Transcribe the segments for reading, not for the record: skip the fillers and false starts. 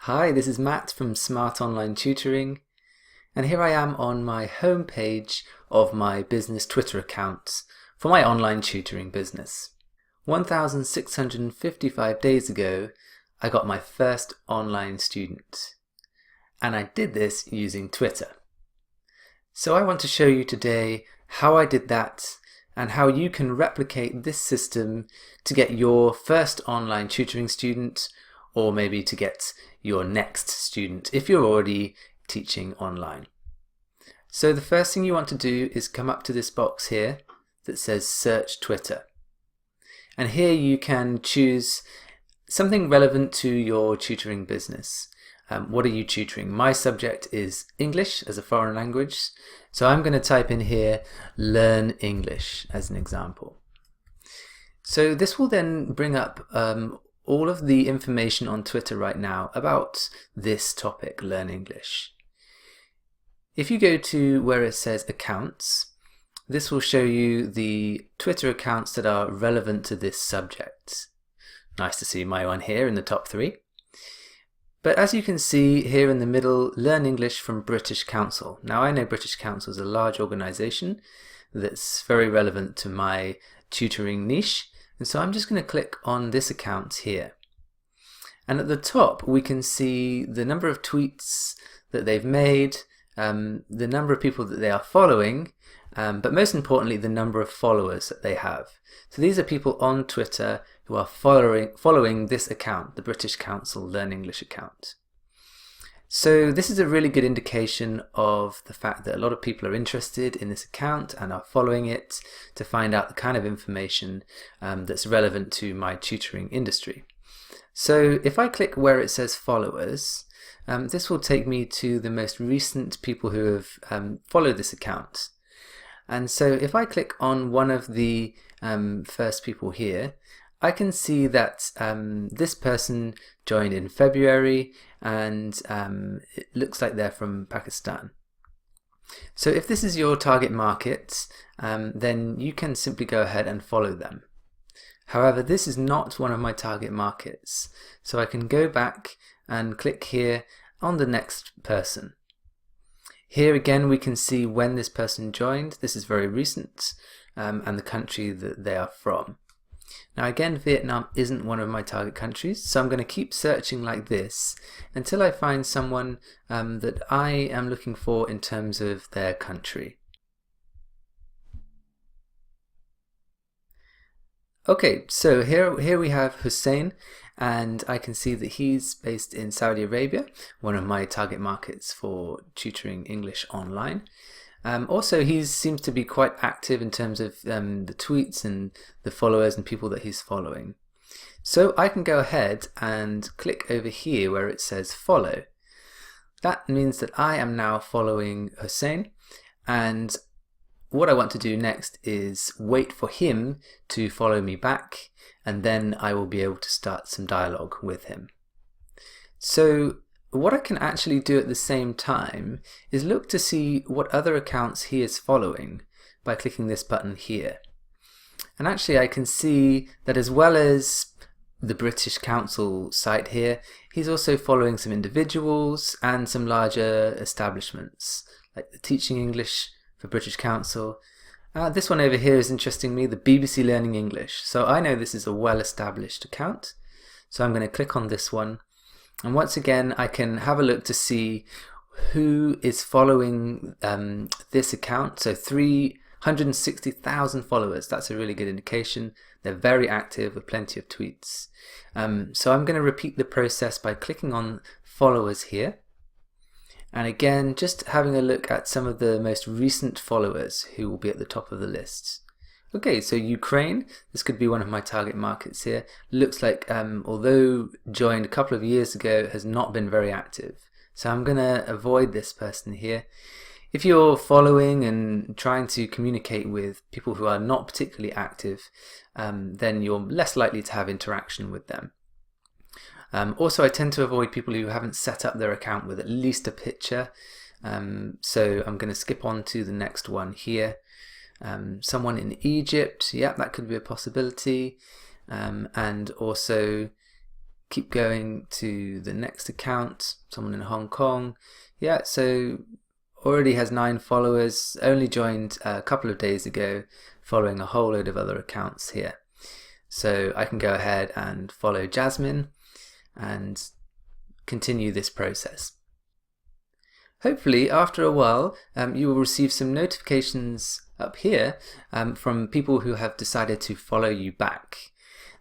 Hi, this is Matt from Smart Online Tutoring, and here I am on my home page of my business Twitter account for my online tutoring business. 1,655 days ago, I got my first online student, and I did this using Twitter. So I want to show you today how I did that and how you can replicate this system to get your first online tutoring student, or maybe to get your next student if you're already teaching online. So the first thing you want to do is come up to this box here that says Search Twitter. And here you can choose something relevant to your tutoring business. What are you tutoring? My subject is English as a foreign language, so I'm going to type in here Learn English as an example. So this will then bring up all of the information on Twitter right now about this topic, Learn English. If you go to where it says Accounts, this will show you the Twitter accounts that are relevant to this subject. Nice to see my one here in the top 3. But as you can see here in the middle, Learn English from British Council. Now I know British Council is a large organisation that's very relevant to my tutoring niche. And so I'm just going to click on this account here. And at the top we can see the number of tweets that they've made, the number of people that they are following, but most importantly the number of followers that they have. So these are people on Twitter who are following this account, the British Council Learn English account. So this is a really good indication of the fact that a lot of people are interested in this account and are following it to find out the kind of information that's relevant to my tutoring industry. So if I click where it says followers, this will take me to the most recent people who have followed this account. And so if I click on one of the first people here, I can see that this person joined in February, and it looks like they're from Pakistan. So if this is your target market, then you can simply go ahead and follow them. However, this is not one of my target markets, so I can go back and click here on the next person. Here again we can see when this person joined. This is very recent, and the country that they are from. Now again, Vietnam isn't one of my target countries, so I'm going to keep searching like this until I find someone that I am looking for in terms of their country. Okay, so here we have Hussein, and I can see that he's based in Saudi Arabia, one of my target markets for tutoring English online. Also, he seems to be quite active in terms of the tweets and the followers and people that he's following. So I can go ahead and click over here where it says follow. That means that I am now following Hussein, and what I want to do next is wait for him to follow me back, and then I will be able to start some dialogue with him. So what I can actually do at the same time is look to see what other accounts he is following by clicking this button here. And actually I can see that as well as the British Council site here, he's also following some individuals and some larger establishments, like the Teaching English for British Council. This one over here is interesting me, the BBC Learning English. So I know this is a well-established account. So I'm going to click on this one. And once again, I can have a look to see who is following this account. So 360,000 followers. That's a really good indication. They're very active with plenty of tweets. So I'm going to repeat the process by clicking on followers here. And again, just having a look at some of the most recent followers who will be at the top of the list. Okay, so Ukraine, this could be one of my target markets here. Looks like, although joined a couple of years ago, has not been very active. So I'm going to avoid this person here. If you're following and trying to communicate with people who are not particularly active, then you're less likely to have interaction with them. Also, I tend to avoid people who haven't set up their account with at least a picture. So I'm going to skip on to the next one here. Someone in Egypt, yeah, that could be a possibility. And also keep going to the next account, someone in Hong Kong. Yeah, so already has 9 followers, only joined a couple of days ago, following a whole load of other accounts here. So I can go ahead and follow Jasmine and continue this process. Hopefully, after a while, you will receive some notifications up here from people who have decided to follow you back.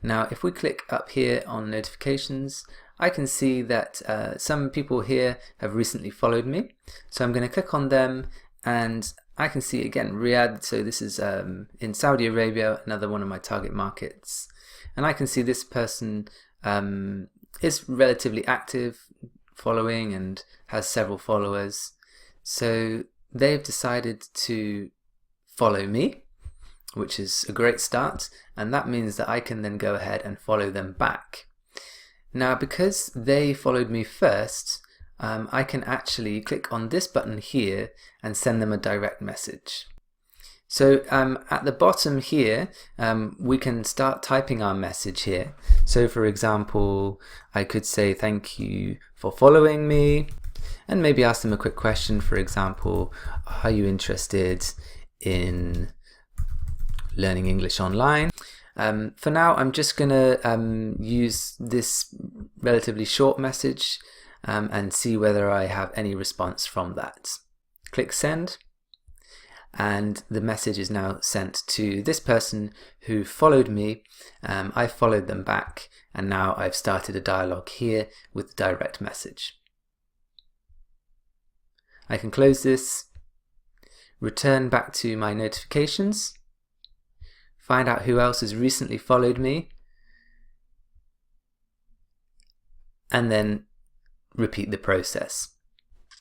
Now, if we click up here on notifications, I can see that some people here have recently followed me. So I'm going to click on them, and I can see again Riyadh. So this is in Saudi Arabia, another one of my target markets. And I can see this person is relatively active, following, and has several followers. So they've decided to follow me, which is a great start, and that means that I can then go ahead and follow them back. Now, because they followed me first, I can actually click on this button here and send them a direct message. So at the bottom here, we can start typing our message here. So for example, I could say thank you for following me, and maybe ask them a quick question. For example, are you interested in learning English online? For now, I'm just going to use this relatively short message and see whether I have any response from that. Click send, and the message is now sent to this person who followed me. I followed them back, and now I've started a dialogue here with the direct message. I can close this, return back to my notifications, find out who else has recently followed me, and then repeat the process.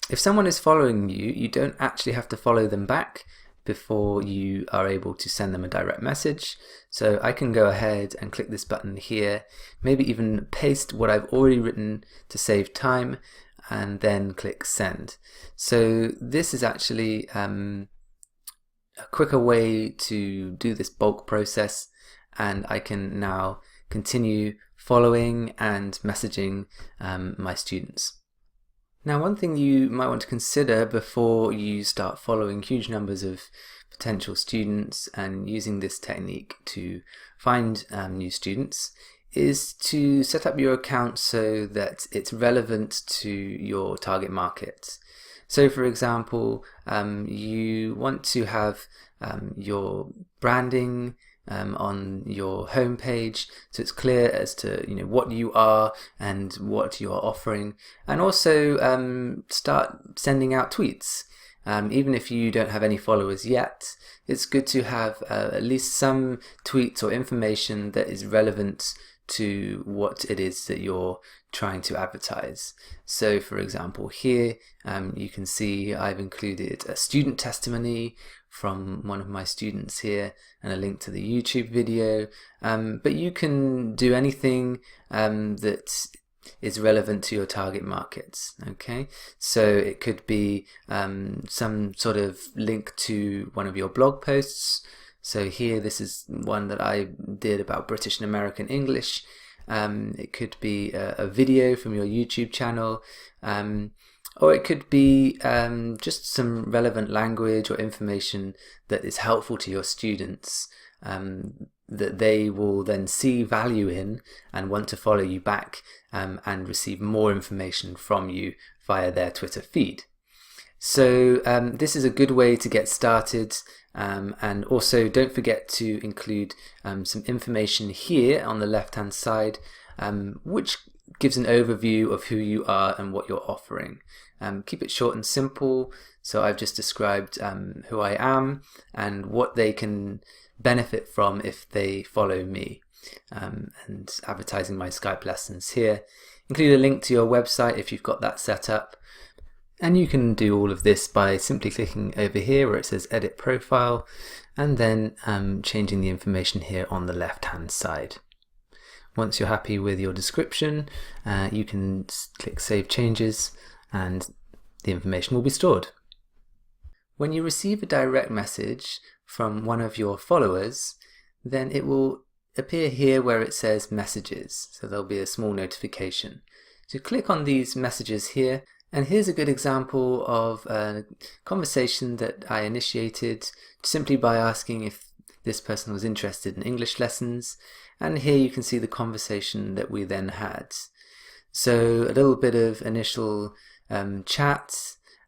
If someone is following you, you don't actually have to follow them back before you are able to send them a direct message. So I can go ahead and click this button here, maybe even paste what I've already written to save time, and then click send. So this is actually a quicker way to do this bulk process, and I can now continue following and messaging my students. Now, one thing you might want to consider before you start following huge numbers of potential students and using this technique to find new students is to set up your account so that it's relevant to your target market. So for example, you want to have your branding on your home page, so it's clear as to what you are and what you are offering, and also start sending out tweets. Even if you don't have any followers yet, it's good to have at least some tweets or information that is relevant to what it is that you're trying to advertise. So for example here, you can see I've included a student testimony from one of my students here and a link to the YouTube video, but you can do anything that is relevant to your target markets. Okay, so it could be some sort of link to one of your blog posts. So here, this is one that I did about British and American English. It could be a video from your YouTube channel, or it could be just some relevant language or information that is helpful to your students, that they will then see value in and want to follow you back and receive more information from you via their Twitter feed. So this is a good way to get started, and also don't forget to include some information here on the left hand side, which gives an overview of who you are and what you're offering. Keep it short and simple. So I've just described who I am and what they can benefit from if they follow me, and advertising my Skype lessons here. Include a link to your website if you've got that set up. And you can do all of this by simply clicking over here where it says edit profile, and then changing the information here on the left hand side. Once you're happy with your description, you can click save changes and the information will be stored. When you receive a direct message from one of your followers, then it will appear here where it says messages, so there'll be a small notification. So click on these messages here, and here's a good example of a conversation that I initiated simply by asking if this person was interested in English lessons, and here you can see the conversation that we then had. So a little bit of initial chat.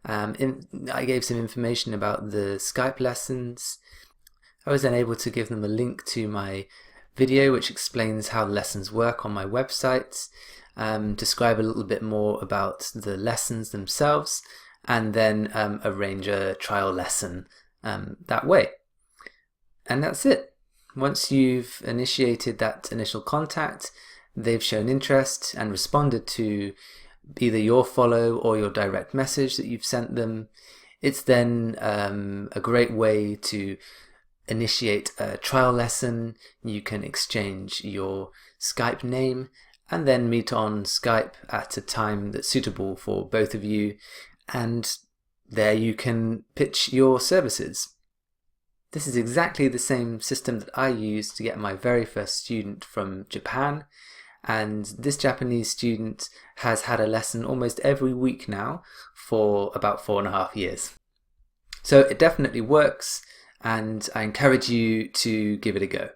I gave some information about the Skype lessons. I was then able to give them a link to my video which explains how the lessons work on my website, describe a little bit more about the lessons themselves, and then arrange a trial lesson that way. And that's it. Once you've initiated that initial contact, they've shown interest and responded to either your follow or your direct message that you've sent them. It's then a great way to initiate a trial lesson. You can exchange your Skype name and then meet on Skype at a time that's suitable for both of you, and there you can pitch your services. This is exactly the same system that I used to get my very first student from Japan, and this Japanese student has had a lesson almost every week now for about 4.5 years. So it definitely works, and I encourage you to give it a go.